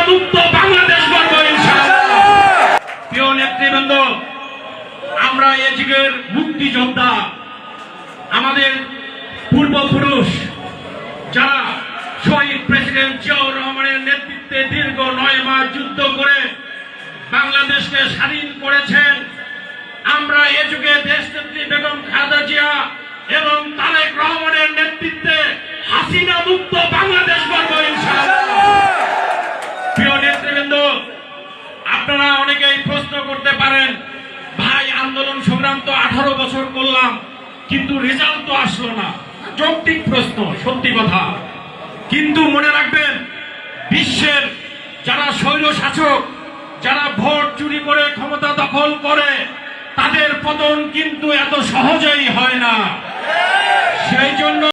মুক্ত বাংলাদেশ গড়ব ইনশাআল্লাহ। প্রিয় নেতৃবৃন্দ, আমরা এ যুগের মুক্তিযোদ্ধা, আমাদের পূর্বপুরুষ যারা শহীদ প্রেসিডেন্ট জিয়াউর রহমানের নেতৃত্বে দীর্ঘ 9 মাস যুদ্ধ করে বাংলাদেশকে স্বাধীন করেছেন, আমরা এ যুগে দেশনেত্রী বেগম খালেদা জিয়া এবং তারেক রহমানের নেতৃত্বে হাসিনা মুক্ত বাংলাদেশ গড়ব ইনশাআল্লাহ। প্রিয় নেতৃবৃন্দ, আপনারা অনেকেই প্রশ্ন করতে পারেন, ভাই আন্দোলন সংগ্রাম তো 18 বছর করলাম, কিন্তু রেজাল্ট তো আসলো না। যৌক্তিক প্রশ্ন, সত্যি কথা। কিন্তু মনে রাখবেন, বিশ্বের যারা স্বৈর শাসক, যারা ভোট চুরি করে ক্ষমতা দখল করে, তাদের পতন কিন্তু এত সহজেই হয় না। সেই জন্য